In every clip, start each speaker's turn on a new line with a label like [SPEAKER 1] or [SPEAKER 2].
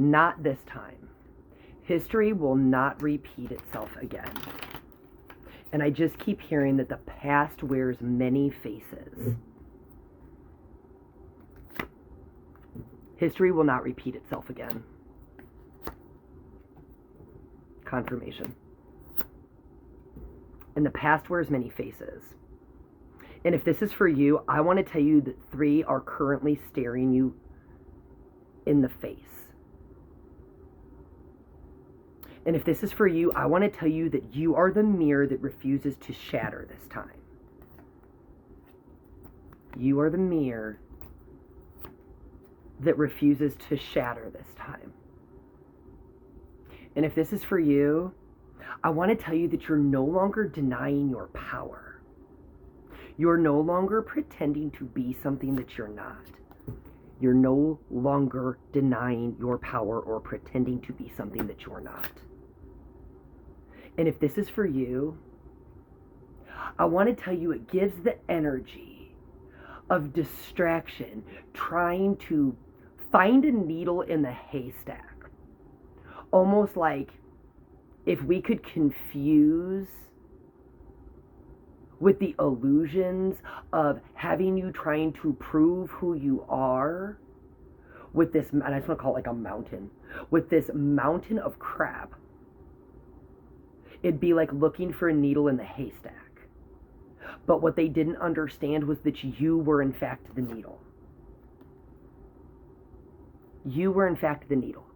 [SPEAKER 1] Not this time. History will not repeat itself again. And I just keep hearing that the past wears many faces. History will not repeat itself again. Confirmation. And the past wears many faces. And if this is for you, I want to tell you that 3 are currently staring you in the face. And if this is for you, I want to tell you that you are the mirror that refuses to shatter this time. You are the mirror that refuses to shatter this time. And if this is for you, I want to tell you that you're no longer denying your power. You're no longer pretending to be something that you're not. You're no longer denying your power or pretending to be something that you're not. And if this is for you, I want to tell you it gives the energy of distraction, trying to find a needle in the haystack. Almost like if we could confuse with the illusions of having you trying to prove who you are with this, and I just want to call it like a mountain, with this mountain of crap. It'd be like looking for a needle in the haystack. But what they didn't understand was that you were in fact the needle. You were in fact the needle.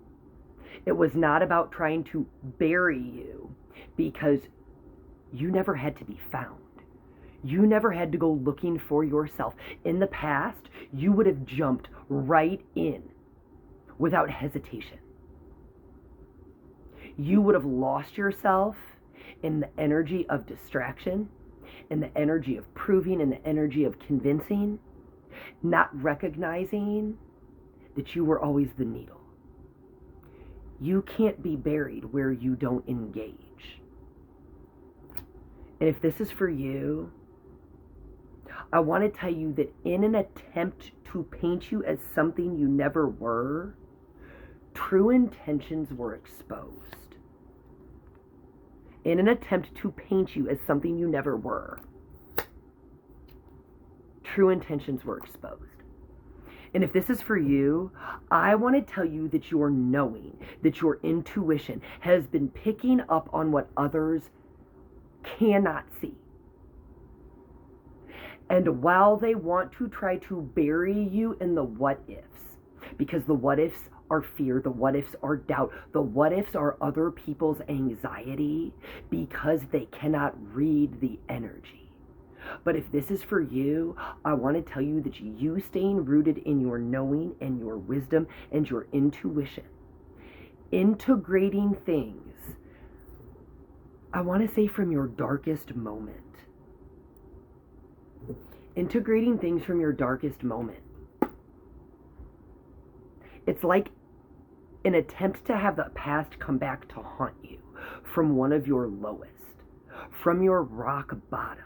[SPEAKER 1] It was not about trying to bury you because you never had to be found. You never had to go looking for yourself. In the past, you would have jumped right in without hesitation. You would have lost yourself in the energy of distraction, in the energy of proving, in the energy of convincing, not recognizing that you were always the needle. You can't be buried where you don't engage. And if this is for you, I want to tell you that in an attempt to paint you as something you never were, true intentions were exposed. In an attempt to paint you as something you never were, true intentions were exposed. And if this is for you, I want to tell you that your knowing, that your intuition has been picking up on what others cannot see. And while they want to try to bury you in the what ifs, because the what ifs are fear, the what ifs are doubt, the what ifs are other people's anxiety, because they cannot read the energy. But if this is for you, I want to tell you that you staying rooted in your knowing and your wisdom and your intuition, integrating things, I want to say from your darkest moment. Integrating things from your darkest moment. It's like an attempt to have the past come back to haunt you from one of your lowest, from your rock bottom.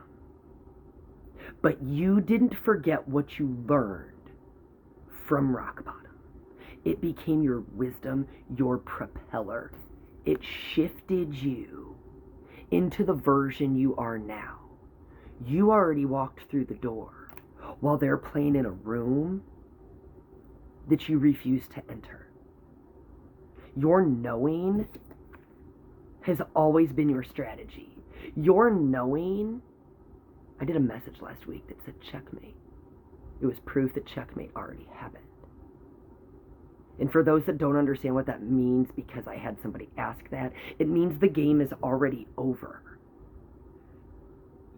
[SPEAKER 1] But you didn't forget what you learned from rock bottom. It became your wisdom, your propeller. It shifted you into the version you are now. You already walked through the door while they're playing in a room that you refuse to enter. Your knowing has always been your strategy. Your knowing, I did a message last week that said checkmate. It was proof that checkmate already happened. And for those that don't understand what that means, because I had somebody ask that, it means the game is already over.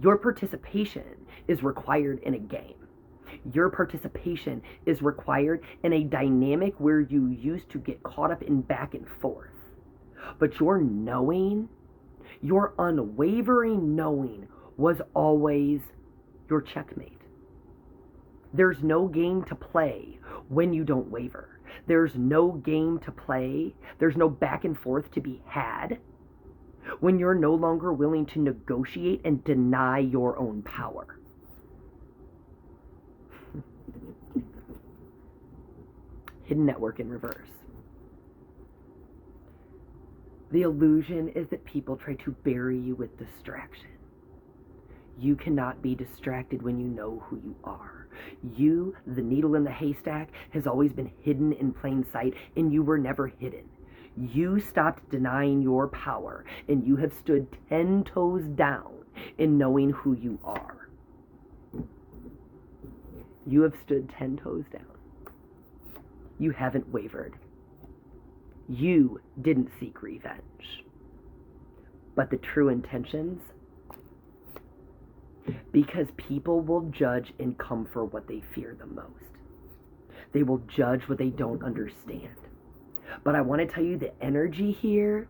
[SPEAKER 1] Your participation is required in a game. Your participation is required in a dynamic where you used to get caught up in back and forth. But your knowing, your unwavering knowing, was always your checkmate. There's no game to play when you don't waver. There's no game to play. There's no back and forth to be had when you're no longer willing to negotiate and deny your own power. Hidden network in reverse. The illusion is that people try to bury you with distraction. You cannot be distracted when you know who you are. You, the needle in the haystack, has always been hidden in plain sight, and you were never hidden. You stopped denying your power, and you have stood 10 toes down in knowing who you are. You have stood 10 toes down. You haven't wavered. You didn't seek revenge. But the true intentions, because people will judge and come for what they fear the most. They will judge what they don't understand. But I want to tell you the energy here,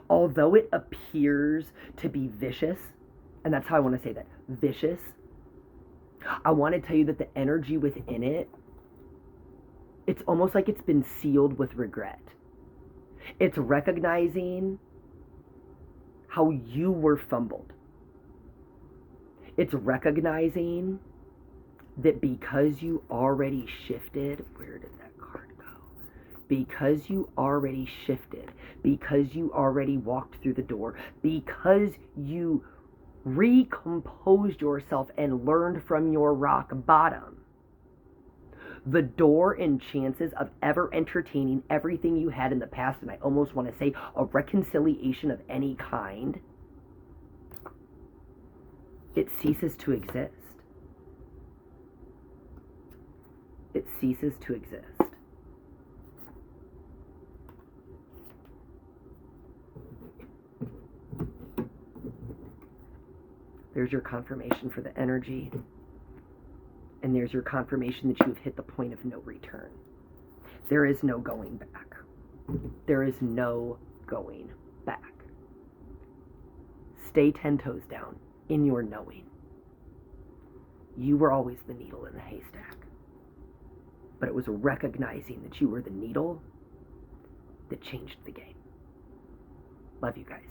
[SPEAKER 1] although it appears to be vicious, and that's how I want to say that, vicious, I want to tell you that the energy within it, it's almost like it's been sealed with regret. It's recognizing how you were fumbled. It's recognizing that because you already shifted, where did that card go? Because you already shifted, because you already walked through the door, because you recomposed yourself and learned from your rock bottom, the door and chances of ever entertaining everything you had in the past, and I almost want to say a reconciliation of any kind, it ceases to exist. It ceases to exist. There's your confirmation for the energy. And there's your confirmation that you've hit the point of no return. There is no going back. There is no going back. Stay 10 toes down in your knowing. You were always the needle in the haystack. But it was recognizing that you were the needle that changed the game. Love you guys.